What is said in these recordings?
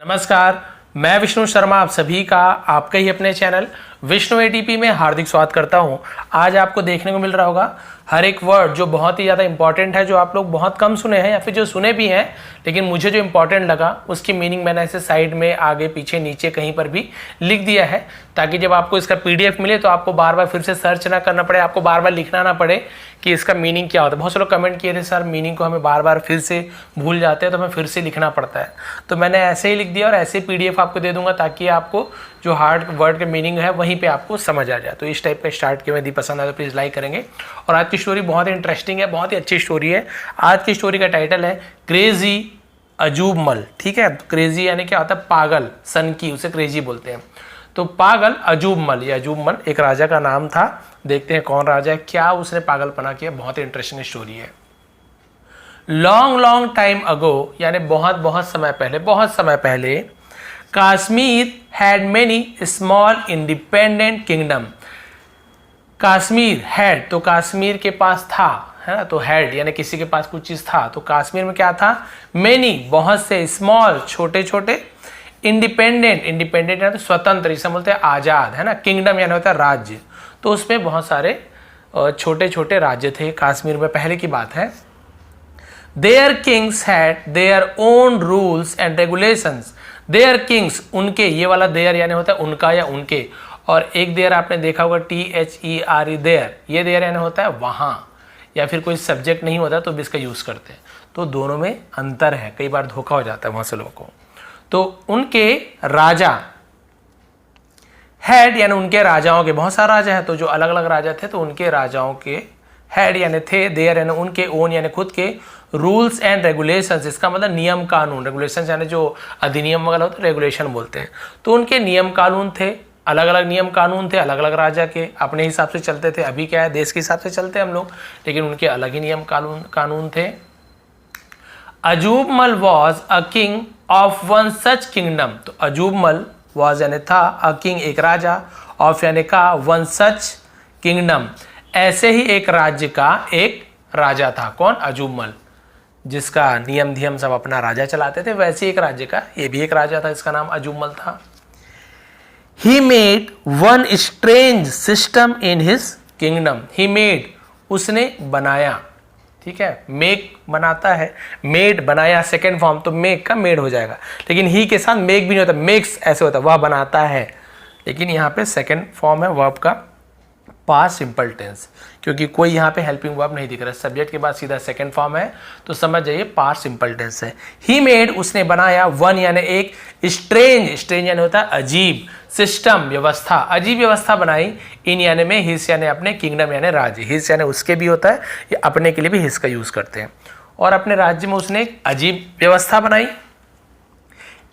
नमस्कार, मैं विष्णु शर्मा आप सभी का आपके ही अपने चैनल विष्णु एटीपी में हार्दिक स्वागत करता हूं। आज आपको देखने को मिल रहा होगा हर एक वर्ड जो बहुत ही ज़्यादा इंपॉर्टेंट है, जो आप लोग बहुत कम सुने हैं या फिर जो सुने भी हैं, लेकिन मुझे जो इंपॉर्टेंट लगा उसकी मीनिंग मैंने ऐसे साइड में आगे पीछे नीचे कहीं पर भी लिख दिया है, ताकि जब आपको इसका पीडीएफ मिले तो आपको बार बार फिर से सर्च ना करना पड़े, आपको बार बार लिखना ना पड़े कि इसका मीनिंग क्या होता है। बहुत से लोग कमेंट किए थे सर मीनिंग को हमें बार बार फिर से भूल जाते हैं तो हमें फिर से लिखना पड़ता है, तो मैंने ऐसे ही लिख दिया और ऐसे पीडीएफ आपको दे दूंगा ताकि आपको जो हार्ड वर्ड के मीनिंग है वहीं पे आपको समझ आ जाए। तो इस टाइप का स्टार्ट किया, यदि पसंद आए तो प्लीज़ लाइक करेंगे। और आज की स्टोरी बहुत ही इंटरेस्टिंग है, बहुत ही अच्छी स्टोरी है। आज की स्टोरी का टाइटल है क्रेजी अजूब मल। ठीक है, क्रेजी यानी क्या होता है, पागल, सन की, उसे क्रेजी बोलते हैं। तो पागल अजूब मल, या अजूब मल एक राजा का नाम था। देखते हैं कौन राजा है, क्या उसने पागलपना किया। बहुत ही इंटरेस्टिंग स्टोरी है। लॉन्ग लॉन्ग टाइम अगो, यानी बहुत बहुत समय पहले Kashmir had many small independent kingdom. Kashmir had, तो कश्मीर के पास था, है ना, तो हैड यानी किसी के पास कुछ चीज था। तो कश्मीर में क्या था, मेनी बहुत से, स्मॉल छोटे छोटे, इंडिपेंडेंट इंडिपेंडेंट यानी तो स्वतंत्र, जिसे बोलते हैं आजाद, है ना, किंगडम यानी होता है राज्य। तो उसमें बहुत सारे छोटे छोटे राज्य थे कश्मीर में, पहले की बात है। Their kings had their own rules and regulations. Their kings, उनके, ये वाला देयर यानी होता है उनका या उनके, और एक देयर आपने देखा होगा THERE देयर, ये देयर यानी होता है वहाँ, या फिर कोई सब्जेक्ट नहीं होता तो भी इसका यूज़ करते हैं। तो दोनों में अंतर है, कई बार धोखा हो जाता है वहाँ से लोगों को। तो उनके राजा, हेड यानी उनके राजाओं के, बहुत सारे राजा हैं तो जो अलग अलग राजा थे तो उनके राजाओं के हेड यानी थे, देयर यानी उनके, ओन यानी खुद के, रूल्स एंड रेगुलेशंस, इसका मतलब नियम कानून, रेगुलेशंस यानी जो अधिनियम वगैरह होता है रेगुलेशन बोलते हैं। तो उनके नियम कानून थे, अलग अलग नियम कानून थे, अलग अलग राजा के, अपने हिसाब से चलते थे। अभी क्या है, देश के हिसाब से चलते हैं हम लोग, लेकिन उनके अलग ही नियम कानून थे। Ajubamal was a king of one such kingdom. तो अजूबमल वॉज यानी था, अ किंग एक राजा, ऑफ यानी का, वन सच किंगडम ऐसे ही एक राज्य का एक राजा था। कौन, अजूबमल, जिसका नियम धियम सब अपना राजा चलाते थे, वैसे एक राज्य का ये भी एक राजा था, इसका नाम अजूबमल था। He made one strange system in his kingdom. He made, उसने बनाया, ठीक है, मेक बनाता है, मेड बनाया, सेकेंड फॉर्म तो मेक का मेड हो जाएगा, लेकिन ही के साथ मेक भी नहीं होता, मेक्स ऐसे होता है, वह बनाता है, लेकिन यहाँ पे सेकेंड फॉर्म है वर्ब का, पास्ट सिंपल टेंस, क्योंकि कोई यहाँ पे हेल्पिंग वर्ब नहीं दिख रहा, सब्जेक्ट के बाद सीधा सेकंड फॉर्म है, तो समझ जाइए पास्ट सिंपल टेंस है। ही मेड, उसने बनाया, वन यानी एक, स्ट्रेंज, स्ट्रेंज यानी होता है अजीब, सिस्टम व्यवस्था, अजीब व्यवस्था बनाई, इन यानी में, हिस यानी अपने, किंगडम यानी राज्य, हिस यानी उसके भी होता है, ये अपने के लिए भी हिस का यूज करते हैं, और अपने राज्य में उसने एक अजीब व्यवस्था बनाई।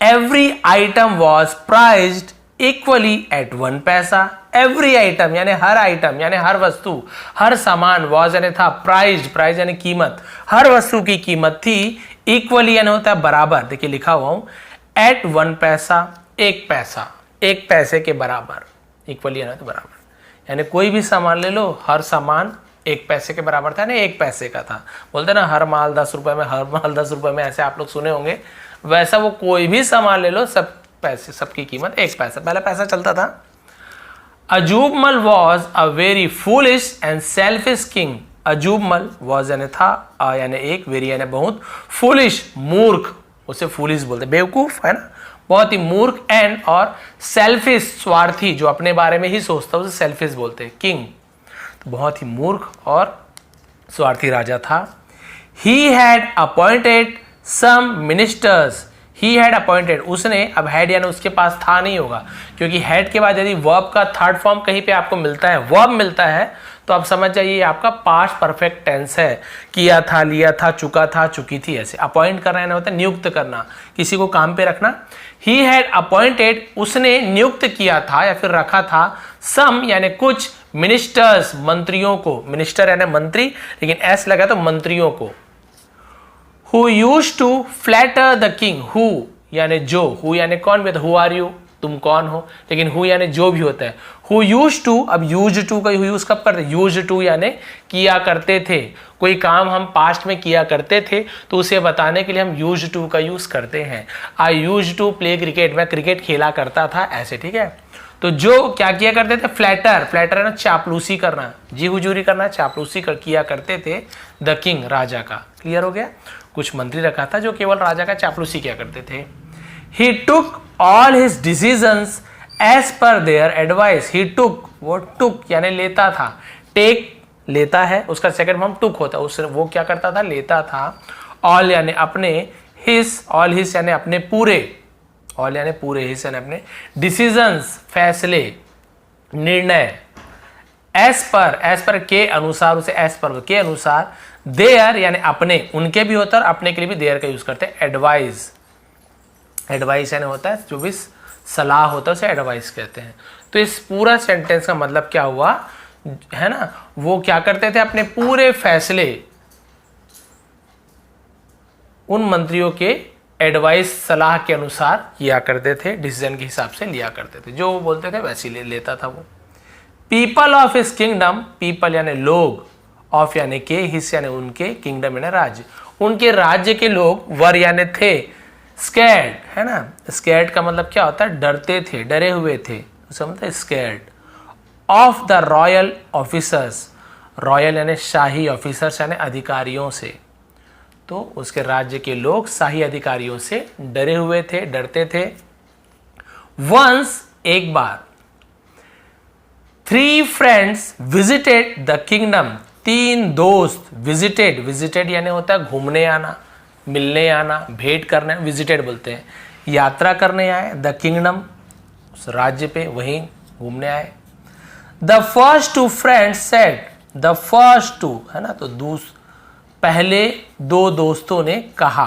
Every item was priced equally at 1 पैसा। एवरी आइटम यानी हर आइटम यानी हर वस्तु, हर सामान, वॉज यानी था, प्राइज, प्राइज यानी कीमत, हर वस्तु की कीमत थी, इक्वली यानी होता है बराबर, देखिए लिखा हुआ हूं, एट 1 पैसा, एक पैसा, एक पैसे के बराबर, इक्वली यानी तो बराबर, यानी कोई भी सामान ले लो, हर सामान एक पैसे के बराबर था ना, एक पैसे का था, बोलते ना हर माल 10 रुपए में, हर माल 10 रुपए में, ऐसे आप लोग सुने होंगे, वैसा वो कोई भी सामान ले लो, सब पैसे, सबकी कीमत एक पैसा, पहले पैसा चलता था। Ajubamal was a very foolish and selfish king. Ajubamal was यानी था, यानी एक, वेरी यानी बहुत, फूलिश मूर्ख, उसे फूलिश बोलते, बेवकूफ, है ना, बहुत ही मूर्ख, एंड और सेल्फिश स्वार्थी, जो अपने बारे में ही सोचता उसे सेल्फिश बोलते, किंग, तो बहुत ही मूर्ख और स्वार्थी राजा था। He had appointed some ministers. He had appointed, उसने, अब हैड यानी उसके पास था नहीं होगा, क्योंकि हैड के बाद यदि वर्ब का थर्ड फॉर्म कहीं पे आपको मिलता है, वर्ब मिलता है, तो आप समझ जाइए आपका पास्ट परफेक्ट टेंस है, किया था, लिया था, चुका था, चुकी थी, ऐसे। अपॉइंट करना होता है नियुक्त करना, किसी को काम पे रखना। ही हैड अपॉइंटेड, उसने नियुक्त किया था या फिर रखा था, सम यानी कुछ, मिनिस्टर्स मंत्रियों को, मिनिस्टर यानी मंत्री, लेकिन एस लगा तो मंत्रियों को। Who used to flatter the king, who यानी जो, who यानी कौन भी, who are you, तुम कौन हो, लेकिन हु यानी जो भी होता है। हु यूज टू, अब यूज टू का यूज कब करते, यूज टू यानी किया करते थे, कोई काम हम पास्ट में किया करते थे तो उसे बताने के लिए हम यूज टू का यूज करते हैं। आई यूज टू प्ले क्रिकेट, मैं क्रिकेट खेला करता था, ऐसे, ठीक है। तो जो क्या किया करते थे, फ्लैटर, फ्लैटर है ना चापलूसी करना, जी हुजूरी करना, चापलूसी किया करते थे द किंग, राजा का। क्लियर हो गया। कुछ मंत्री रखा था जो केवल राजा का चापलूसी किया करते थे। He took all his decisions as per their advice. He took, वो टुक यानी लेता था, टेक लेता है, उसका सेकंड फॉर्म टुक होता है, उससे वो क्या करता था, लेता था। ऑल यानी अपने, हिज, ऑल हिज यानी अपने पूरे, ऑल यानी पूरे, हिज यानी अपने, डिसीजंस फैसले, निर्णय, एज पर के अनुसार, उसे एज पर के अनुसार, देयर यानी अपने, उनके भी होता है और अपने के लिए भी देयर का यूज करते हैं। एडवाइस, एडवाइस यानी होता है जो भी सलाह होता है उसे एडवाइस कहते हैं। तो इस पूरा सेंटेंस का मतलब क्या हुआ है ना, वो क्या करते थे, अपने पूरे फैसले उन मंत्रियों के एडवाइस, सलाह के अनुसार किया करते थे, डिसीजन के हिसाब से लिया करते थे, जो वो बोलते थे वैसे ही लेता था वो। People of his kingdom, people यानी लोग, ऑफ यानी के, हिस यानी उनके, किंगडम यानी राज्य, उनके राज्य के लोग, वर यानी थे, स्कैर्ड है ना, स्कैर्ड का मतलब क्या होता है, डरते थे, डरे हुए थे, उसे मतलब scared. Of the royal officers, royal यानी शाही, ऑफिसर्स यानी अधिकारियों से, तो उसके राज्य के लोग शाही अधिकारियों से डरे हुए थे, डरते थे। वंस, एक बार, 3 फ्रेंड्स विजिटेड द किंगडम, 3 दोस्त, विजिटेड, विजिटेड यानी होता है घूमने आना, मिलने आना, भेंट करना, विजिटेड बोलते हैं, यात्रा करने आए, द किंगडम उस राज्य पे, वहीं घूमने आए। The first 2 friends said, the first 2 है ना, तो पहले 2 दोस्तों ने कहा,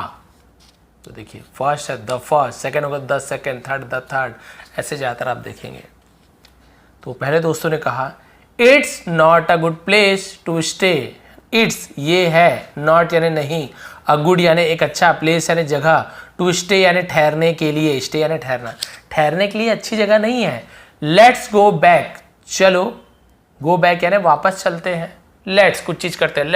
तो देखिए फर्स्ट है द फर्स्ट, सेकंड होगा the second, third the third, ऐसे ज्यादातर आप देखेंगे। तो पहले दोस्तों ने कहा, it's not a good place to stay, it's ये है, नॉट यानी नहीं, अ गुड यानी एक अच्छा, प्लेस यानी जगह, टू स्टे यानी ठहरने के लिए, स्टे यानी ठहरना, ठहरने के लिए अच्छी जगह नहीं है। लेट्स गो बैक, चलो, गो बैक यानी वापस चलते हैं, लेट्स कुछ चीज करते हैं,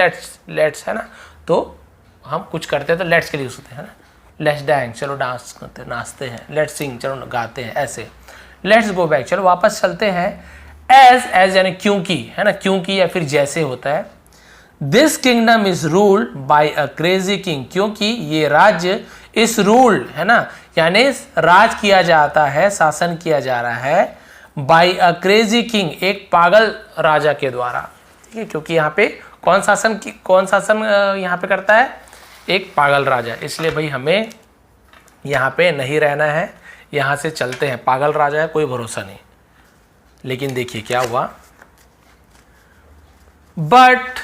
लेट्स है ना, तो हम कुछ करते हैं तो लेट्स के लिए होते हैं ना, लेट्स डांस, चलो डांस करते, नाचते हैं, लेट्स सिंग, चलो गाते हैं, ऐसे। लेट्स गो बैक, चलो वापस चलते हैं। एज यानी क्योंकि है ना, क्योंकि या फिर जैसे होता है। This kingdom is ruled by a crazy king, क्योंकि ये राज्य इस रूल्ड है ना, यानी राज किया जाता है, शासन किया जा रहा है, बाय अ क्रेजी किंग, एक पागल राजा के द्वारा, ठीक है। क्योंकि यहाँ पे कौन शासन यहाँ पे करता है, एक पागल राजा, इसलिए भाई हमें यहाँ पे नहीं रहना है, यहाँ से चलते हैं, पागल राजा है, कोई भरोसा नहीं। लेकिन देखिए क्या हुआ, बट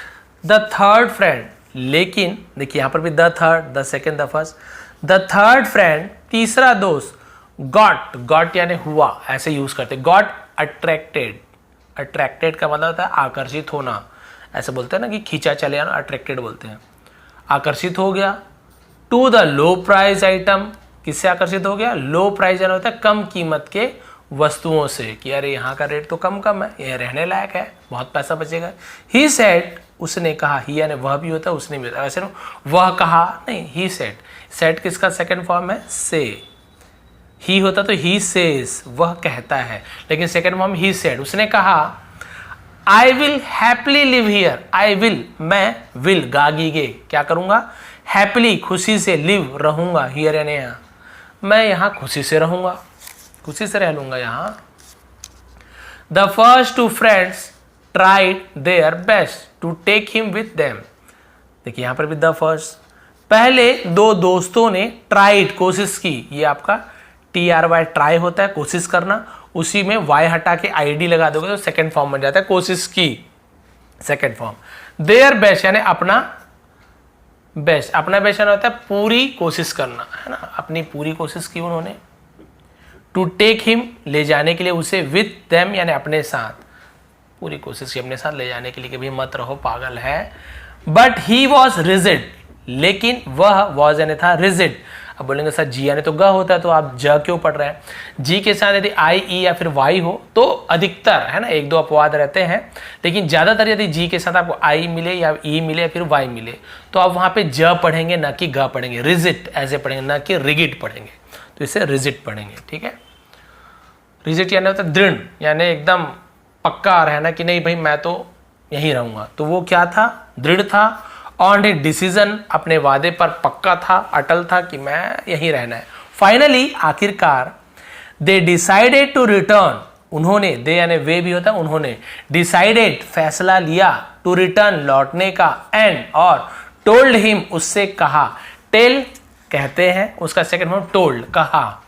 द थर्ड फ्रेंड, लेकिन देखिए यहां पर भी the third, the second, the first, the third friend, तीसरा दोस्त, गॉट यानी हुआ, ऐसे यूज करते, गॉट अट्रैक्टेड, अट्रैक्टेड का मतलब होता है आकर्षित होना, ऐसे बोलते हैं ना कि खींचा चले आना, अट्रैक्टेड बोलते हैं, आकर्षित हो गया। To the low price item, किससे आकर्षित हो गया, लो प्राइस यानी होता है कम कीमत के वस्तुओं से, कि अरे यहाँ का रेट तो कम है, ये रहने लायक है, बहुत पैसा बचेगा। ही सेड, उसने कहा, ही यानी वह भी होता है, उसने भी होता है, वैसे ना वह कहा नहीं, ही सेड, सेड किसका सेकंड फॉर्म है, से, ही होता तो ही सेज, वह कहता है, लेकिन सेकंड फॉर्म ही सेड, उसने कहा, I will happily live here, I will, मैं, विल गागीगे, क्या करूंगा, हैप्पीली खुशी से, लिव रहूंगा, हियर यानी यहाँ, मैं यहाँ खुशी से रहूंगा, खुशी से रह लूंगा यहाँ। The first 2 friends tried their best to take him with them, देखिए यहां पर भी द फर्स्ट, पहले 2 दोस्तों ने ट्राइड, कोशिश की, ये आपका TRY ट्राई होता है कोशिश करना, उसी में Y हटा के ID लगा दोगे तो सेकंड फॉर्म बन जाता है, कोशिश की, सेकंड फॉर्म। देयर बेस्ट यानी अपना बेस्ट, अपना बेस्ट यानी होता है पूरी कोशिश करना, है ना, अपनी पूरी कोशिश की उन्होंने। टू टेक हिम, ले जाने के लिए उसे, विथ देम यानी अपने साथ, पूरी कोशिश की अपने साथ ले जाने के लिए कि भाई मत रहो, पागल है। बट ही वॉज रिजिड, लेकिन वह, वॉज यानी था, रिजिड, अब बोलेंगे सर जी यानी तो ग होता है, तो आप ज क्यों पढ़ रहे हैं? जी के साथ यदि आई, ई या फिर वाई हो तो अधिकतर है ना एक दो अपवाद रहते हैं, लेकिन ज़्यादातर यदि जी के साथ आपको आई मिले या ई मिले या फिर वाई मिले तो आप वहाँ पे ज पढ़ेंगे, ना कि ग पढ़ेंगे। रिजिट ऐसे पढ़ेंगे, ना कि रिगिड पढ़ेंगे, तो इसे रिजिट पढ़ेंगे। ठीक है, रिजिट यानी होता है दृढ़, यानी एकदम पक्का रहना कि नहीं भाई मैं तो यहीं रहूँगा। तो वो क्या था? दृढ़ था। ऑन ए डिसीजन, अपने वादे पर पक्का था, अटल था कि मैं यहीं रहना है। फाइनली, आखिरकार, दे डिसाइडेड टू रिटर्न, उन्होंने, दे यानी वे भी होता है, उन्होंने डिसाइडेड फैसला लिया, टू रिटर्न लौटने का, एंड और टोल्ड हिम उससे कहा, टेल कहते हैं उसका सेकंड फॉर्म टोल्ड, कहा,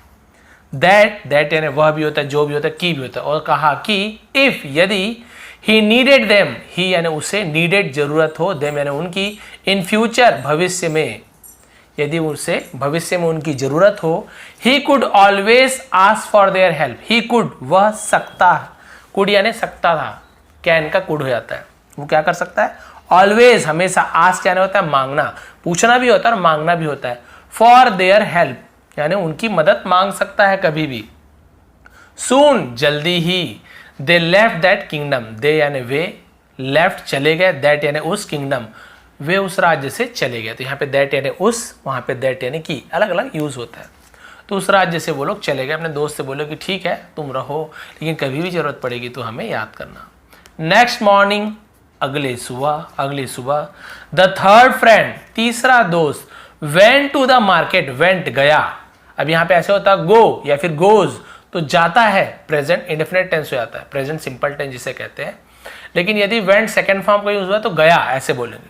दैट यानी वह भी होता है, जो भी होता है, की भी होता है, और कहा कि इफ यदि, ही नीडेड देम, ही यानी उसे, नीडेड जरूरत हो, देम यानी उनकी, इन फ्यूचर भविष्य में, यदि उसे भविष्य में उनकी जरूरत हो, he could always ask for their help, he could वह सकता, कुड यानी सकता था, कैन का कुड हो जाता है, वो क्या कर सकता है? ऑलवेज हमेशा, आस्क यानी होता है मांगना, पूछना भी होता है और मांगना भी होता है, फॉर देयर हेल्प यानी उनकी मदद मांग सकता है कभी भी। सून जल्दी ही, दे लेफ्ट दैट किंगडम, दे यानी वे, लेफ्ट चले गए, दैट यानी उस, किंगडम वे उस राज्य से चले गए। तो यहाँ पे दैट यानी उस, वहाँ पे दैट यानी की, अलग अलग यूज होता है। तो उस राज्य से वो लोग चले गए, अपने दोस्त से बोले कि ठीक है तुम रहो, लेकिन कभी भी जरूरत पड़ेगी तो हमें याद करना। नेक्स्ट मॉर्निंग, अगली सुबह, द थर्ड फ्रेंड, तीसरा दोस्त, went to the market, went गया। अब यहाँ पे ऐसे होता है गो या फिर गोज, तो जाता है, प्रेजेंट इंडेफिनिट टेंस हो जाता है, प्रेजेंट सिंपल टेंस जिसे कहते हैं। लेकिन यदि वेंट सेकंड फॉर्म का यूज हुआ तो गया ऐसे बोलेंगे।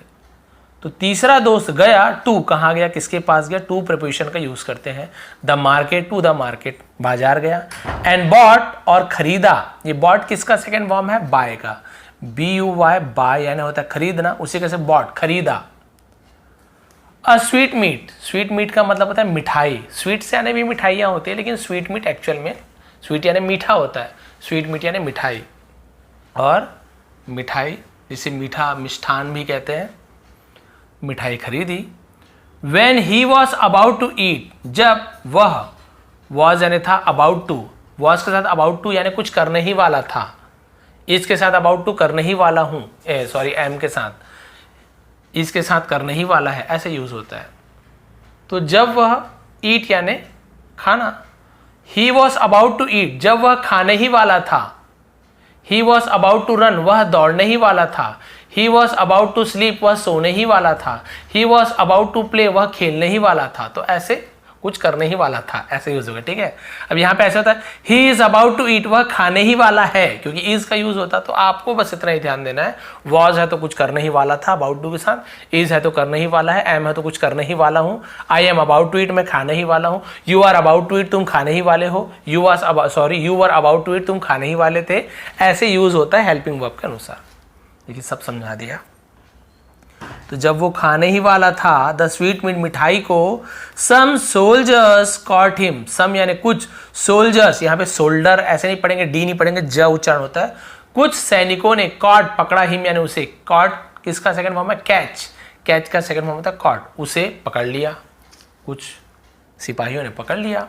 तो तीसरा दोस्त गया, टू कहाँ गया, किसके पास गया, टू प्रीपोजिशन का यूज करते हैं। The market, to the market, बाजार गया। एंड बॉट और खरीदा, ये बॉट किसका सेकंड फॉर्म है? बाय का, BUY, बाय यानी होता है खरीदना, उसी कैसे बॉट, खरीदा। A sweet meat, sweet meat का मतलब होता है मिठाई, स्वीट से यानी भी मिठाइयाँ होती है, लेकिन स्वीट मीट एक्चुअल में, स्वीट यानी मीठा होता है, स्वीट मीट यानी मिठाई, और मिठाई जिसे मीठा मिष्ठान भी कहते हैं, मिठाई खरीदी। When he was about to eat, जब वह, was यानी था, about to, was के साथ about to यानी कुछ करने ही वाला था, इसके साथ about to करने ही वाला हूँ, सॉरी am के साथ, इसके साथ करने ही वाला है, ऐसे यूज होता है। तो जब वह, eat यानी खाना, he was about to eat, जब वह खाने ही वाला था, he was about to run, वह दौड़ने ही वाला था, he was about to sleep, वह सोने ही वाला था, he was about to play, वह खेलने ही वाला था। तो ऐसे कुछ करने ही वाला था, ऐसे यूज होगा। ठीक है, अब यहाँ पे ऐसा होता है he is about to eat, वह खाने ही वाला है, क्योंकि is का यूज होता, तो आपको बस इतना ही ध्यान देना है। was है तो कुछ करने ही वाला था about to के साथ, is है तो करने ही वाला है, am है तो कुछ करने ही वाला हूँ, I am about to eat, मैं खाने ही वाला हूँ, you are about to eat, तुम खाने ही वाले हो, you were about to eat, तुम खाने ही वाले थे। ऐसे यूज होता है हेल्पिंग वर्ब के अनुसार। देखिए सब समझा दिया। तो जब वो खाने ही वाला था, द स्वीट मीट, मिठाई को, सम सोल्जर्स कॉट हिम, सम यानी कुछ, सोल्जर्स यहाँ पे सोल्डर ऐसे नहीं पढ़ेंगे, डी नहीं पढ़ेंगे, ज उच्चारण होता है। कुछ सैनिकों ने, कॉट पकड़ा, हिम यानी उसे, कॉट किसका सेकंड फॉर्म है? कैच, कैच का सेकंड फॉर्म होता है कॉट, उसे पकड़ लिया, कुछ सिपाहियों ने पकड़ लिया।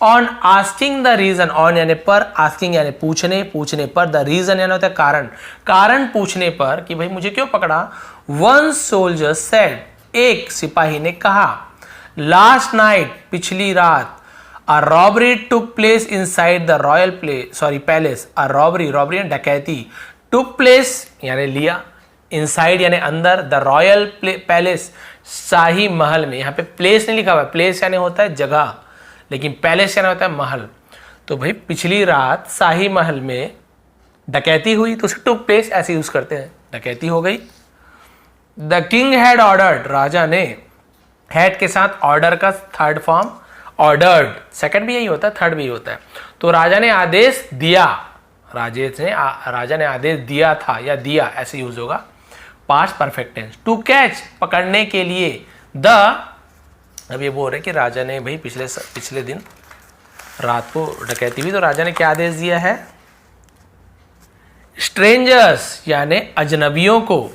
On asking the reason, on यानी पर, आस्किंग यानी पूछने, पूछने पर, द रीजन यानी होता है कारण, कारण पूछने पर कि भाई मुझे क्यों पकड़ा। वन सोल्जर सेड, एक सिपाही ने कहा, लास्ट नाइट, पिछली रात, अ robbery took place inside the royal palace, a robbery, robbery यानी डकैती, टुक प्लेस यानी लिया, इनसाइड यानी अंदर, द रॉयल पैलेस शाही महल में। यहाँ पे प्लेस नहीं लिखा हुआ है, प्लेस यानी होता है जगह, लेकिन पैलेस यानी होता है महल। तो भाई पिछली रात शाही महल में डकैती हुई, तो उसे टुक प्लेस ऐसे यूज करते हैं, डकैती हो गई। द किंग हैड ऑर्डर्ड, राजा ने, हैड के साथ ऑर्डर का थर्ड फॉर्म ऑर्डर्ड, सेकंड भी यही होता है, थर्ड भी यही होता है। तो राजा ने आदेश दिया, राजा ने आदेश दिया था या दिया ऐसे यूज होगा, past perfect tense. To catch, पकड़ने के लिए, द, अब ये बोल रहे कि राजा ने भाई पिछले दिन रात को डकैती हुई, तो राजा ने क्या आदेश दिया है? स्ट्रेंजर्स यानी अजनबियों को,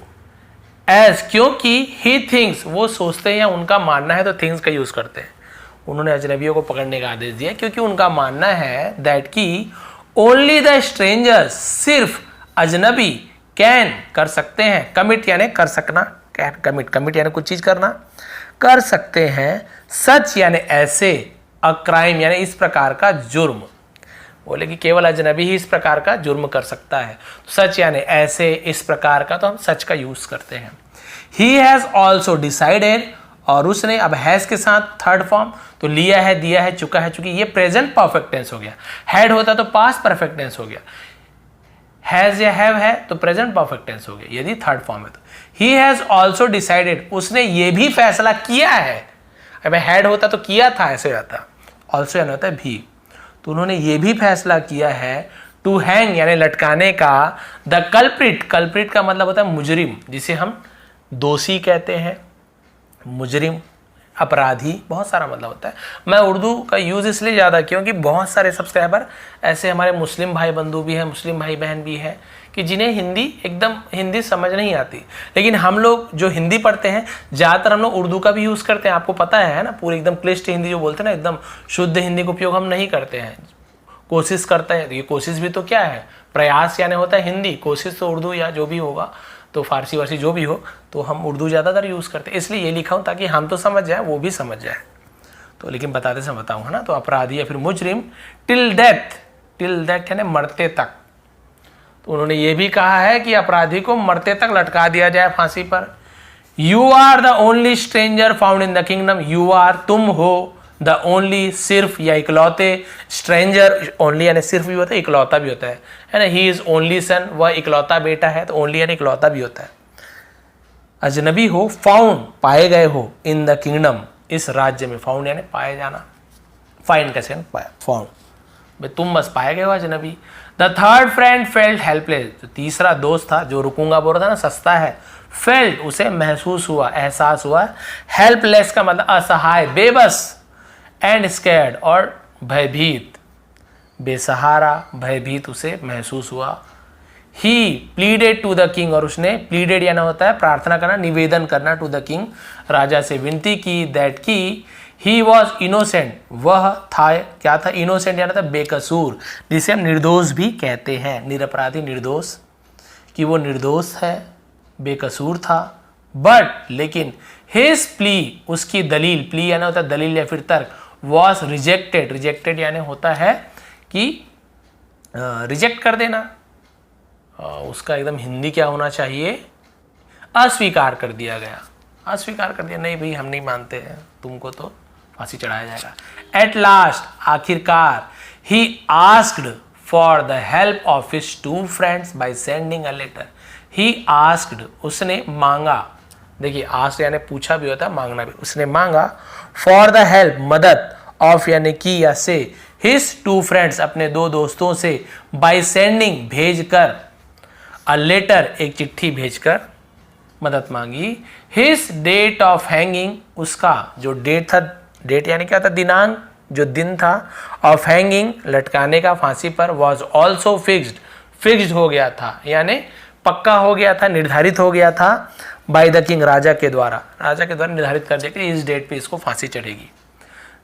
एज क्योंकि ही थिंग्स, वो सोचते हैं या उनका मानना है, तो थिंग्स का यूज करते हैं, उन्होंने अजनबियों को पकड़ने का आदेश दिया, क्योंकि उनका मानना है दैट कि ओनली द स्ट्रेंजर्स, सिर्फ अजनबी कैन कर सकते हैं, कमिट यानी कर सकना, कैन कमिट यानी कुछ चीज करना, कर सकते हैं, सच यानी ऐसे, अ क्राइम यानी इस प्रकार का जुर्म। बोले कि केवल अजनबी ही इस प्रकार का जुर्म कर सकता है, तो सच यानी ऐसे, इस प्रकार का, तो हम सच का यूज करते हैं। ही हैज ऑल्सो डिसाइडेड, और उसने, अब हैज के साथ थर्ड फॉर्म, तो लिया है, दिया है, चुका है, चुकी, ये प्रेजेंट परफेक्ट टेंस हो गया। हैड होता तो पास्ट परफेक्ट टेंस हो गया, हैज या हैव है तो प्रेजेंट परफेक्ट टेंस हो गया यदि थर्ड फॉर्म है तो। ही हैज ऑल्सो डिसाइडेड, उसने ये भी फैसला किया है। अब हैड होता तो किया था ऐसे जाता, ऑल्सो यानी होता है भी, तो उन्होंने ये भी फैसला किया है टू हैंग यानी लटकाने का, द कल्प्रिट, कल्प्रिट का मतलब होता है मुजरिम, जिसे हम दोषी कहते हैं, मुजरिम, अपराधी, बहुत सारा मतलब होता है। मैं उर्दू का यूज़ इसलिए ज़्यादा क्योंकि बहुत सारे सब्सक्राइबर ऐसे हमारे मुस्लिम भाई बंधु भी हैं, मुस्लिम भाई बहन भी हैं कि जिन्हें हिंदी एकदम हिंदी समझ नहीं आती, लेकिन हम लोग जो हिंदी पढ़ते हैं ज़्यादातर हम लोग उर्दू का भी यूज़ करते हैं, आपको पता है ना, पूरी एकदम क्लिष्ट हिंदी जो बोलते हैं ना, एकदम शुद्ध हिंदी का उपयोग हम नहीं करते हैं, कोशिश करते हैं। ये कोशिश भी तो क्या है, प्रयास यानी होता है हिंदी, कोशिश तो उर्दू या जो भी होगा, तो फारसी वारसी जो भी हो, तो हम उर्दू ज़्यादातर यूज़ करते हैं, इसलिए ये लिखा हूँ ताकि हम तो समझ जाए, वो भी समझ जाए। तो लेकिन बताते समय बताऊँ है ना, तो अपराधी या फिर मुजरिम, टिल डेथ यानी मरते तक, तो उन्होंने ये भी कहा है कि अपराधी को मरते तक लटका दिया जाए फांसी पर। You are the only stranger found in the kingdom, you are, तुम हो, द ओनली, सिर्फ या इकलौते, स्ट्रेंजर, ओनली यानी सिर्फ भी होता है, इकलौता भी होता है ना, ही इज ओनली सन, वह इकलौता बेटा है, तो ओनली यानी इकलौता भी होता है। अजनबी हो, फाउंड पाए गए हो, इन द किंगडम इस राज्य में, फाउंड यानी पाए जाना, फाइंड कैसे फाउंड, भाई तुम बस पाए गए हो अजनबी। The third friend felt helpless, जो तीसरा दोस्त था जो रुकूंगा बोल रहा था ना, सस्ता है, फेल्ट उसे महसूस हुआ, एहसास हुआ, हेल्पलेस का मतलब असहाय, बेबस, एंड स्कैर्ड और भयभीत, बेसहारा, भयभीत उसे महसूस हुआ। ही प्लीडेड टू द किंग, और उसने प्लीडेड यानी होता है प्रार्थना करना, निवेदन करना, टू द किंग राजा से विनती की, दैट की ही वॉज इनोसेंट, वह था, क्या था, इनोसेंट यानी था बेकसूर, जिसे हम निर्दोष भी कहते हैं, निरपराधी, निर्दोष, कि वो निर्दोष है, बेकसूर था। बट लेकिन हिज प्ली, उसकी दलील, प्ली यानी होता है दलील या फिर तर्क, वॉज रिजेक्टेड, रिजेक्टेड यानी होता है कि रिजेक्ट कर देना, उसका एकदम हिंदी क्या होना चाहिए, अस्वीकार कर दिया गया, अस्वीकार कर दिया, नहीं भाई हम नहीं मानते हैं, तुमको तो फांसी चढ़ाया जाएगा। एट लास्ट, आखिरकार, he asked for the help of his two friends by sending a letter, he asked, उसने मांगा, देखिए आस्क्ड यानी पूछा भी होता है, मांगना भी, उसने मांगा, फॉर द हेल्प मदद, ऑफ यानी की या से, हिज टू फ्रेंड्स अपने दो दोस्तों से, बाय सेंडिंग भेजकर, अ लेटर एक चिट्ठी भेजकर मदद मांगी। हिज डेट ऑफ हैंगिंग, उसका जो डेट था, डेट यानी क्या था, दिनांक, जो दिन था, ऑफ हैंगिंग लटकाने का फांसी पर, वॉज ऑल्सो फिक्स्ड, फिक्स्ड हो गया था यानी पक्का हो गया था, निर्धारित हो गया था, बाय द किंग राजा के द्वारा, राजा के द्वारा निर्धारित कर दिया कि इस डेट पे इसको फांसी चढ़ेगी।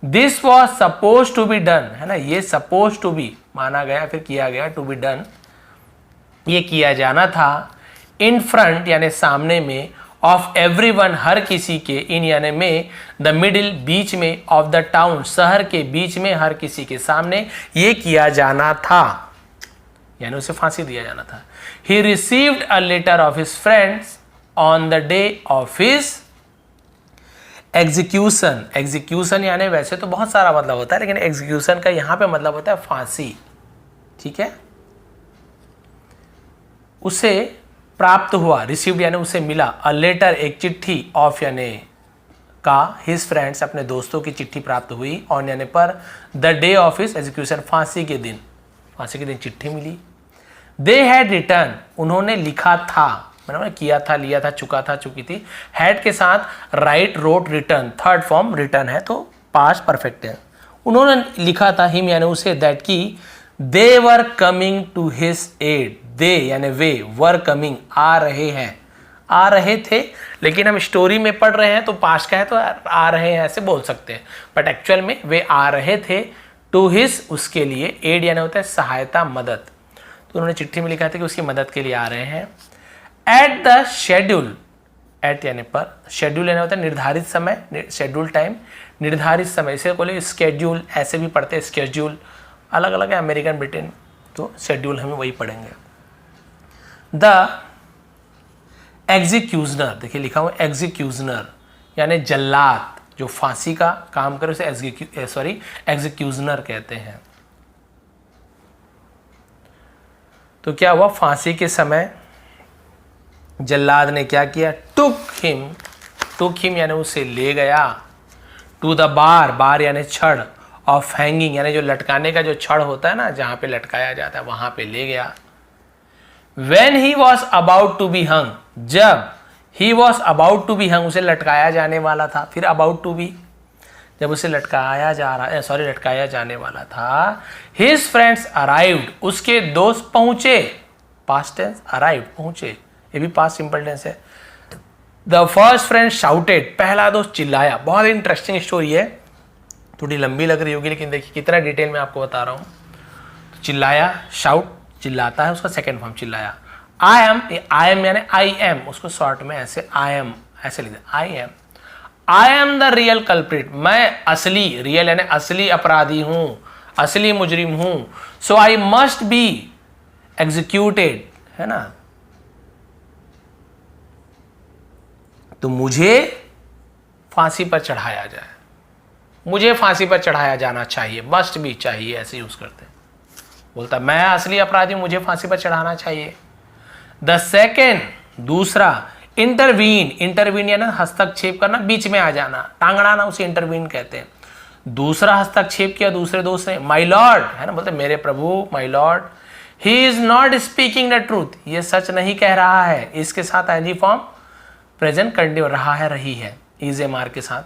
This was suppose to be done, है ना, ये सपोज टू बी माना गया, फिर किया गया, टू बी डन ये किया जाना था, इन फ्रंट यानी सामने में, ऑफ एवरीवन हर किसी के, इन यानी में, द मिडिल बीच में, ऑफ द टाउन शहर के बीच में, हर किसी के सामने ये किया जाना था, यानी उसे फांसी दिया जाना था। He received a letter of his friends on the day of his execution, execution यानी वैसे तो बहुत सारा मतलब होता है, लेकिन एग्जीक्यूशन का यहां पे मतलब होता है फांसी, ठीक है, उसे प्राप्त हुआ, रिसीव्ड यानी उसे मिला, अ लेटर एक चिट्ठी, ऑफ यानी का, हिज फ्रेंड्स अपने दोस्तों की चिट्ठी प्राप्त हुई, ऑन यानी पर, the day of his execution फांसी के दिन, फांसी के दिन चिट्ठी मिली। दे हैड रिटर्न, उन्होंने लिखा था, मैंने किया था, लिया था, चुका था, चुकी थी, हैड के साथ write, wrote, written, third form written है तो पास्ट परफेक्ट है, उन्होंने लिखा था, हिम यानी उसे, दैट की they were coming to his aid, they यानी वे, वर कमिंग आ रहे हैं, आ रहे थे, लेकिन हम स्टोरी में पढ़ रहे हैं तो पास्ट का है तो आ रहे हैं ऐसे बोल सकते हैं, बट एक्चुअल में वे आ रहे थे टू हिज, उसके लिए, एड यानी होता है सहायता, मदद। तो उन्होंने चिट्ठी में लिखा था कि उसकी मदद के लिए आ रहे हैं। एट द शेड्यूल, एट यानी पर, शेड्यूल यानी होता है निर्धारित समय, शेड्यूल टाइम, निर्धारित समय, इसे बोले स्केड्यूल, ऐसे भी पढ़ते हैं स्केड्यूल, अलग अलग है अमेरिकन ब्रिटेन, तो शेड्यूल हमें वही पढ़ेंगे। द एग्जीक्यूजनर, देखिए लिखा हुआ एग्जीक्यूजनर यानी जल्लाद, जो फांसी का काम करे उसे एग्जीक्यूजनर कहते हैं। तो क्या हुआ, फांसी के समय जल्लाद ने क्या किया, टुक हिम यानी उसे ले गया, टू द बार, बार यानी छड़, ऑफ हैंगिंग यानी जो लटकाने का जो छड़ होता है ना, जहां पे लटकाया जाता है वहां पे ले गया। When he was about to be hung, जब he was about to be hung, उसे लटकाया जाने वाला था, फिर about to be, जब उसे लटकाया जाने वाला था, his friends arrived, उसके दोस्त पहुंचे, past tense arrived, पहुंचे, ये भी past simple tense है। The first friend shouted, पहला दोस्त चिल्लाया। बहुत इंटरेस्टिंग स्टोरी है, थोड़ी लंबी लग रही होगी लेकिन देखिए कितना डिटेल में आपको बता रहा हूँ। तो चिल्लाया, शाउट चिल्लाता है, उसका सेकेंड फॉर्म चिल्लाया। आई एम यानी आई एम, उसको शॉर्ट में ऐसे आई एम ऐसे लिखते, I am the real culprit, मैं असली, रियल यानी असली अपराधी हूं, असली मुजरिम हूं। सो आई मस्ट बी एग्जीक्यूटेड, है ना, तो मुझे फांसी पर चढ़ाया जाए, मुझे फांसी पर चढ़ाया जाना चाहिए, मस्ट भी चाहिए ऐसे यूज करते हैं। बोलता मैं असली अपराधी, मुझे फांसी पर चढ़ाना चाहिए। द सेकेंड, दूसरा, इंटरवीन यानी हस्तक्षेप करना, बीच में आ जाना, टांगड़ाना, उसे इंटरवीन कहते हैं। दूसरा हस्तक्षेप किया दूसरे दोस्त ने, माई लॉर्ड, है ना, बोलते मेरे प्रभु, my lord, he is not speaking the truth, ये सच नहीं कह रहा है, इसके साथ एनी फॉर्म प्रेजेंट कंटिन्यू, रहा है, रही है, इज एम आर के साथ,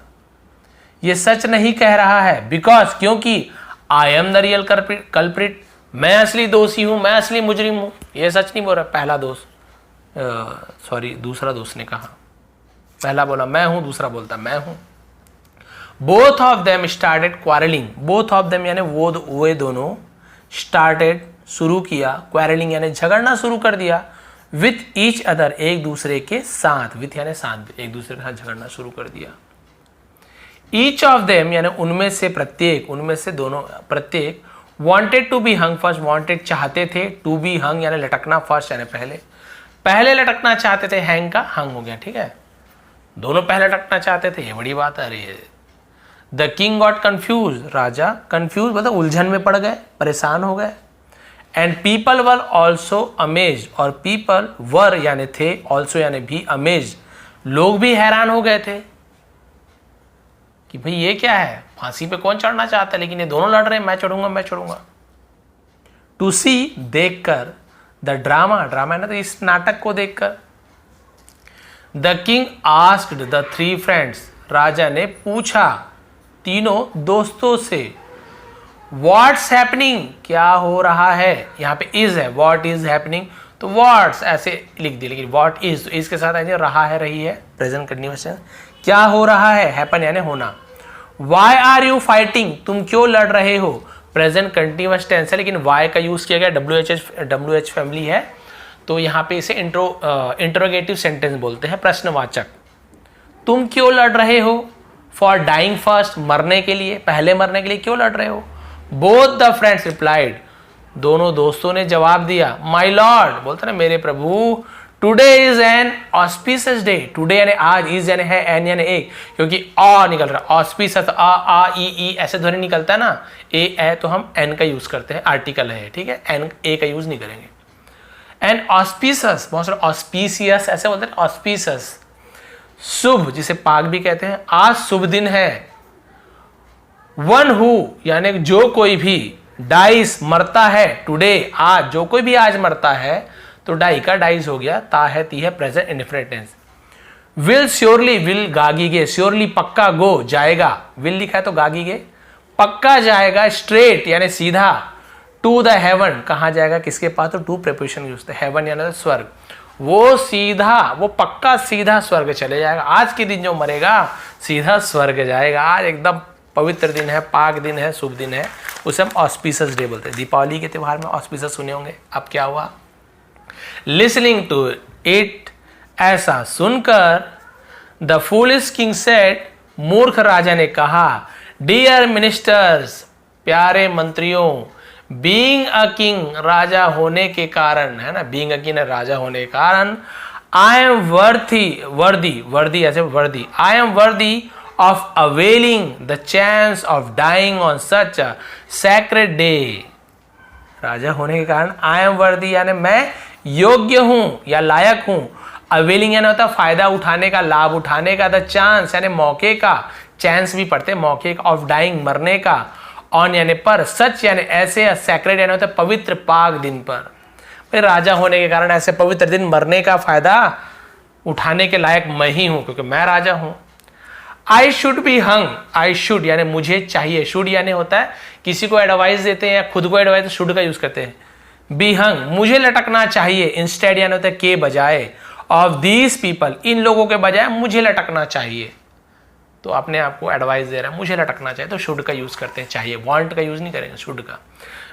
ये सच नहीं कह रहा है, बिकॉज, क्योंकि I am the real culprit, मैं असली दोषी हूं, मैं असली मुजरिम हूं, ये सच नहीं बोल रहा। पहला दोस्त, दूसरा दोस्त ने कहा, पहला बोला मैं हूं, दूसरा बोलता मैं हूं। Both of them started quarrelling, both of them यानी वो दोनों, स्टार्टेड शुरू किया, क्वारलिंग यानी झगड़ना शुरू कर दिया, विथ ईच अदर एक दूसरे के साथ, विथ यानी साथ, एक दूसरे के साथ झगड़ना शुरू कर दिया। ईच ऑफ देम यानी उनमें से प्रत्येक, उनमें से दोनों, प्रत्येक, wanted to be hung first, wanted चाहते थे, to be hung यानी लटकना, first यानी पहले लटकना चाहते थे, hang का hung हो गया, ठीक है, दोनों पहले लटकना चाहते थे, ये बड़ी बात है। अरे the king got confuse, Raja confuse मतलब उलझन में पड़ गए, परेशान हो गए। And people were also amaze, और पीपल वर यानी थे, ऑल्सो यानी भी, अमेज लोग भी हैरान हो गए थे कि भाई ये क्या है, फांसी पे कौन चढ़ना चाहता है, लेकिन ये दोनों लड़ रहे हैं, मैं चढ़ूंगा। टू सी, देखकर, द ड्रामा, ड्रामा है ना, तो इस नाटक को देखकर। The king asked the three friends, राजा ने पूछा तीनों दोस्तों से, व्हाट्स हैपनिंग, क्या हो रहा है, यहाँ पे इज है, व्हाट इज हैपनिंग, तो व्हाट्स ऐसे लिख दिया, लेकिन व्हाट इज, तो इसके साथ ऐसे रहा है, रही है, प्रेजेंट कंटिन्यूअस, क्या हो रहा है, हैपन यानी होना। वाई आर यू फाइटिंग, तुम क्यों लड़ रहे हो, प्रेजेंट कंटिन्यूअस टेंस है, लेकिन वाई का यूज किया गया, WH फैमिली है, तो यहाँ पे इसे इंट्रोगेटिव सेंटेंस बोलते हैं, प्रश्नवाचक। तुम क्यों लड़ रहे हो, फॉर डाइंग फर्स्ट, मरने के लिए, पहले मरने के लिए क्यों लड़ रहे हो। बोथ द फ्रेंड्स रिप्लाइड, दोनों दोस्तों ने जवाब दिया, माई लॉर्ड, बोलते ना मेरे प्रभु, today is an auspicious day, today यानी आज, इज यानी है, एन यानी एक, क्योंकि आ निकल रहा, ऑस्पिशियस, आ ई ऐसे ध्वनि निकलता है ना, ए तो हम एन का यूज करते हैं, आर्टिकल है, ठीक है, एन ए का यूज नहीं करेंगे। एन ऑस्पिशियस, बहुत सारे ऑस्पिशियस ऐसे बोलते हैं, ऑस्पिशियस शुभ, जिसे पाक भी कहते हैं, आज शुभ दिन है। वन हु यानी जो कोई भी, डाइस मरता है, टुडे आज, जो कोई भी आज मरता है, तो डाई का डाइस हो गया, ता है, ती है, present indefinite tense. Will surely, will गागीगे, श्योरली पक्का, गो जाएगा, विल लिखा है तो गागीगे, पक्का जाएगा, स्ट्रेट यानी सीधा, टू द हेवन, कहां जाएगा, किसके पास, तो टू प्रीपोजिशन यूज होता है, हेवन यानी स्वर्ग, वो सीधा, वो पक्का सीधा स्वर्ग चले जाएगा। आज के दिन जो मरेगा सीधा स्वर्ग जाएगा। आज एकदम पवित्र दिन है, पाक दिन है, शुभ दिन है, उसे हम ऑस्पिशियस डे बोलते हैं। दीपावली के त्यौहार में ऑस्पिशियस सुने होंगे। अब क्या हुआ, लिसनिंग टू इट, ऐसा सुनकर द फूलिश किंग सेड, मूर्ख राजा ने कहा, डियर मिनिस्टर्स, प्यारे मंत्रियों, बीइंग अ किंग, राजा होने के कारण, है ना, बीइंग अ किंग राजा होने के कारण, आई एम वर्दी ऐसे worthy, I am worthy of availing the chance of dying on such a sacred day. राजा होने के कारण आई एम वर्दी यानी मैं योग्य हूं या लायक हूं, अवेलिंग यानी होता फायदा उठाने का, लाभ उठाने का, द चांस यानी मौके का, चांस भी पढ़ते मौके का, ऑफ डाइंग मरने का, ऑन यानी पर, सच यानी ऐसे, सैक्रेड यानी होता है पवित्र पाक दिन पर। भाई राजा होने के कारण ऐसे पवित्र दिन मरने का फायदा उठाने के लायक मैं ही हूं, क्योंकि मैं राजा हूं। I should be hung, I should यानी मुझे चाहिए, शुड यानी होता है किसी को एडवाइस देते हैं या खुद को एडवाइस, तो शुड का यूज करते हैं। बी हंग मुझे लटकना चाहिए, इंस्टेड यानी होता है के बजाय, ऑफ दीज पीपल इन लोगों के बजाय मुझे लटकना चाहिए। तो अपने आप को एडवाइस दे रहा है मुझे लटकना चाहिए, तो शुड का यूज करते हैं, चाहिए, वांट का यूज नहीं करेंगे, शुड का।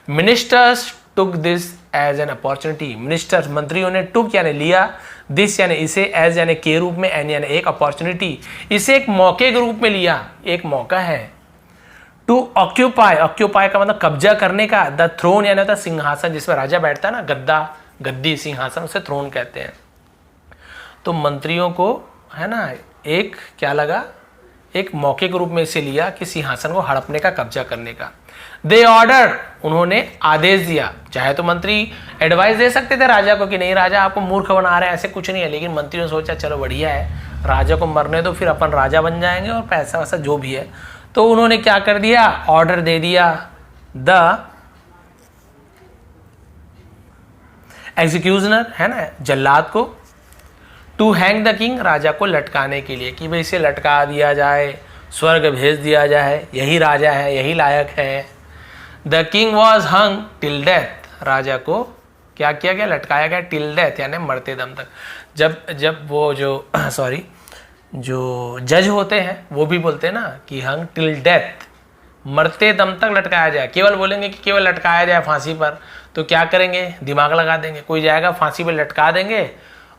Ministers took this as an opportunity, ministers मंत्रियों ने टुक यानी लिया, दिस यानी इसे, एज यानी के रूप में, एन यानी एक, अपॉर्चुनिटी इसे एक मौके के रूप में लिया, एक मौका है। टू ऑक्यूपाई, ऑक्यूपाई का मतलब कब्जा करने का, द थ्रोन यानी होता है सिंहासन जिसमें राजा बैठता है ना, गद्दा, गद्दी, सिंहासन, उसे थ्रोन कहते हैं। तो मंत्रियों को है ना एक क्या लगा, एक मौके के रूप में इसे लिया कि सिंहासन को हड़पने का, कब्जा करने का। दे ऑर्डर उन्होंने आदेश दिया, चाहे तो मंत्री एडवाइस दे सकते थे राजा को कि नहीं राजा आपको मूर्ख बना रहे हैं, ऐसे कुछ नहीं है, लेकिन मंत्रियों ने सोचा चलो बढ़िया है, राजा को मरने दो, फिर अपन राजा बन जाएंगे और पैसा वैसा जो भी है। तो उन्होंने क्या कर दिया, ऑर्डर दे दिया द एग्जीक्यूशनर है ना जल्लाद को, टू हैंग द किंग राजा को लटकाने के लिए, कि भाई इसे लटका दिया जाए, स्वर्ग भेज दिया जाए, यही राजा है, यही लायक है। The king was hung till death, राजा को क्या किया गया, लटकाया गया, टिल डेथ यानी मरते दम तक। जब वो जो सॉरी जो जज होते हैं वो भी बोलते हैं ना कि हंग टिल डेथ, मरते दम तक लटकाया जाए। केवल बोलेंगे कि केवल लटकाया जाए फांसी पर, तो क्या करेंगे, दिमाग लगा देंगे, कोई जाएगा फांसी पर लटका देंगे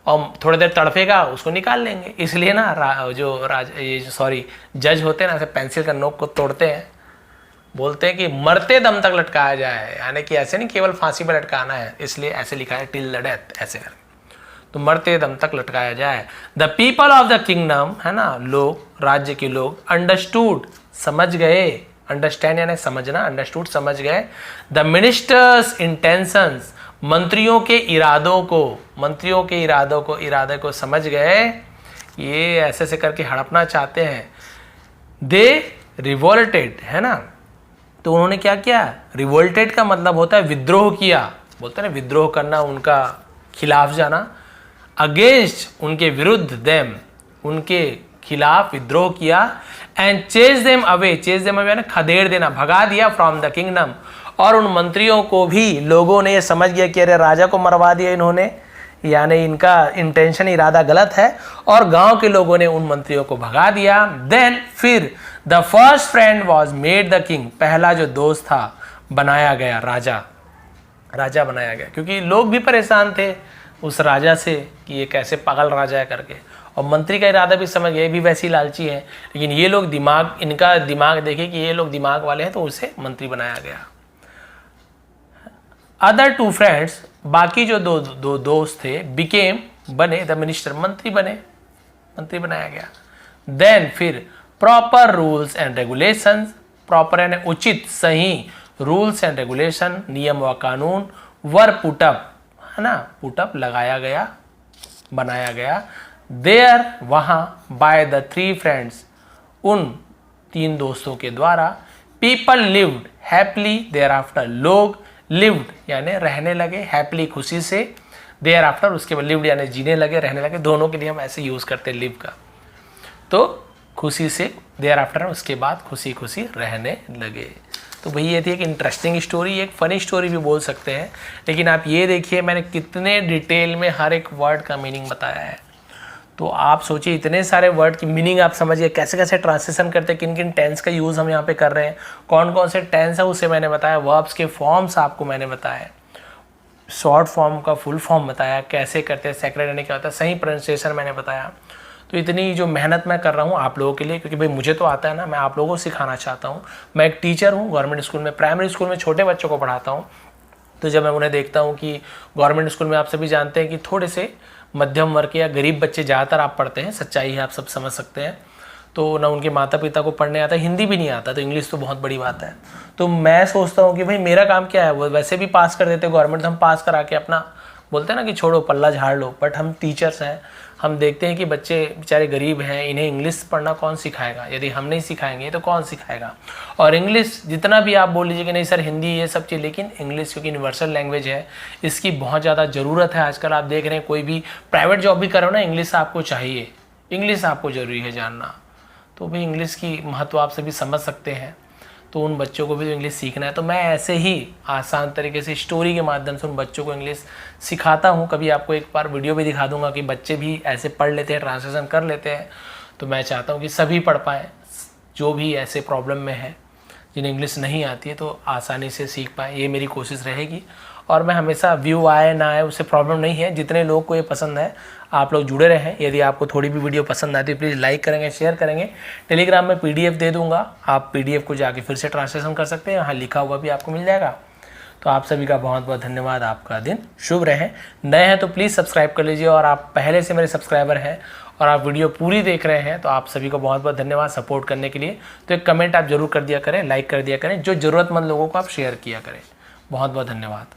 और थोड़ी देर तड़पेगा, उसको निकाल लेंगे। इसलिए ना जज होते हैं ना, ऐसे पेंसिल का नोक को तोड़ते हैं, बोलते हैं कि मरते दम तक लटकाया जाए, यानी कि ऐसे नहीं केवल फांसी पर लटकाना है, इसलिए ऐसे लिखा है टिल द डेथ, ऐसे करके, तो मरते दम तक लटकाया जाए। The people of the kingdom है ना, लोग, राज्य के लोग, अंडरस्टूड समझ गए, अंडरस्टैंड यानी समझना, अंडरस्टूड समझ गए, द मिनिस्टर्स इंटेंशंस मंत्रियों के इरादों को, इरादे को समझ गए, ये ऐसे ऐसे करके हड़पना चाहते हैं। दे रिवोल्टेड है ना, तो उन्होंने क्या किया, रिवोल्टेड का मतलब होता है विद्रोह किया, बोलते हैं ना विद्रोह करना, उनका खिलाफ जाना, अगेंस्ट उनके विरुद्ध, देम उनके खिलाफ विद्रोह किया, एंड चेज देम अवे यानी खदेड़ देना, भगा दिया, फ्रॉम द किंगडम। और उन मंत्रियों को भी लोगों ने ये समझ गया कि अरे राजा को मरवा दिया इन्होंने, यानी इनका इंटेंशन, इरादा गलत है, और गांव के लोगों ने उन मंत्रियों को भगा दिया। देन फिर the first friend was made the king, पहला जो दोस्त था बनाया गया, राजा बनाया गया, क्योंकि लोग भी परेशान थे उस राजा से कि ये कैसे पागल राजा है करके, और मंत्री का इरादा भी समझ गए, भी वैसी लालची है, लेकिन ये लोग इनका दिमाग देखे कि ये लोग दिमाग वाले हैं, तो उसे मंत्री बनाया गया। अदर टू फ्रेंड्स बाकी जो दो दोस्त थे, बिकेम बने द मिनिस्टर, मंत्री बनाया गया। देन फिर proper rules and regulations, proper यानी उचित, सही, रूल्स एंड रेगुलेशन नियम व कानून, वर पुटअप है ना, पुटअप लगाया गया, बनाया गया, देयर वहां, बाय द थ्री फ्रेंड्स उन तीन दोस्तों के द्वारा, people lived happily thereafter, लोग लिव्ड यानी रहने लगे, हैप्पीली खुशी से, देयर आफ्टर उसके बाद लिव्ड यानी जीने लगे, रहने लगे, दोनों के लिए हम ऐसे यूज करते हैं लिव का, तो खुशी से, देयर आफ्टर उसके बाद खुशी खुशी रहने लगे। तो भाई ये थी एक इंटरेस्टिंग स्टोरी, एक फ़नी स्टोरी भी बोल सकते हैं। लेकिन आप ये देखिए मैंने कितने डिटेल में हर एक वर्ड का मीनिंग बताया है। तो आप सोचिए इतने सारे वर्ड की मीनिंग आप समझिए, कैसे कैसे ट्रांसलेशन करते हैं, किन किन टेंस का यूज़ हम यहाँ पे कर रहे हैं, कौन कौन से टेंस है उसे मैंने बताया, वर्ब्स के फॉर्म्स आपको मैंने बताया, शॉर्ट फॉर्म का फुल फॉर्म बताया, कैसे करते हैं, सेक्रेट यानी क्या होता है, सही प्रोनाउंसिएशन मैंने बताया। तो इतनी जो मेहनत मैं कर रहा हूँ आप लोगों के लिए, क्योंकि भाई मुझे तो आता है ना, मैं आप लोगों को सिखाना चाहता हूँ। मैं एक टीचर हूँ गवर्नमेंट स्कूल में, प्राइमरी स्कूल में छोटे बच्चों को पढ़ाता हूँ। तो जब मैं उन्हें देखता हूँ कि गवर्नमेंट स्कूल में आप सभी जानते हैं कि थोड़े से मध्यम वर्ग या गरीब बच्चे ज़्यादातर आप पढ़ते हैं, सच्चाई है, आप सब समझ सकते हैं। तो ना उनके माता पिता को पढ़ने आता, हिंदी भी नहीं आता, तो इंग्लिश तो बहुत बड़ी बात है। तो मैं सोचता हूँ कि भाई मेरा काम क्या है, वो वैसे भी पास कर देते गवर्नमेंट, हम पास करा के अपना बोलते हैं ना कि छोड़ो पल्ला झाड़ लो, बट हम टीचर्स हैं, हम देखते हैं कि बच्चे बेचारे गरीब हैं, इन्हें इंग्लिश पढ़ना कौन सिखाएगा, यदि हम नहीं सिखाएंगे तो कौन सिखाएगा। और इंग्लिश जितना भी आप बोल लीजिए कि नहीं सर हिंदी ये सब चीज़, लेकिन इंग्लिश क्योंकि यूनिवर्सल लैंग्वेज है, इसकी बहुत ज़्यादा ज़रूरत है। आजकल आप देख रहे हैं कोई भी प्राइवेट जॉब भी करो ना, इंग्लिश आपको चाहिए, इंग्लिश आपको ज़रूरी है जानना। तो भाई इंग्लिश की महत्व आप सभी समझ सकते हैं, तो उन बच्चों को भी तो इंग्लिश सीखना है। तो मैं ऐसे ही आसान तरीके से स्टोरी के माध्यम से उन बच्चों को इंग्लिश सिखाता हूँ। कभी आपको एक बार वीडियो भी दिखा दूंगा कि बच्चे भी ऐसे पढ़ लेते हैं, ट्रांसलेशन कर लेते हैं। तो मैं चाहता हूँ कि सभी पढ़ पाएँ, जो भी ऐसे प्रॉब्लम में है, जिन्हें इंग्लिश नहीं आती है, तो आसानी से सीख पाएँ, ये मेरी कोशिश रहेगी। और मैं हमेशा व्यू आए ना आए उससे प्रॉब्लम नहीं है, जितने लोग को ये पसंद है आप लोग जुड़े रहें। यदि आपको थोड़ी भी वीडियो पसंद आती है प्लीज़ लाइक करेंगे, शेयर करेंगे। टेलीग्राम में पीडीएफ दे दूंगा, आप पीडीएफ को जाके फिर से ट्रांसलेशन कर सकते हैं, यहाँ लिखा हुआ भी आपको मिल जाएगा। तो आप सभी का बहुत बहुत धन्यवाद, आपका दिन शुभ रहे। नए हैं तो प्लीज़ सब्सक्राइब कर लीजिए, और आप पहले से मेरे सब्सक्राइबर हैं और आप वीडियो पूरी देख रहे हैं तो आप सभी को बहुत बहुत धन्यवाद सपोर्ट करने के लिए। तो एक कमेंट आप जरूर कर दिया करें, लाइक कर दिया करें, जो ज़रूरतमंद लोगों को आप शेयर किया करें। बहुत बहुत धन्यवाद।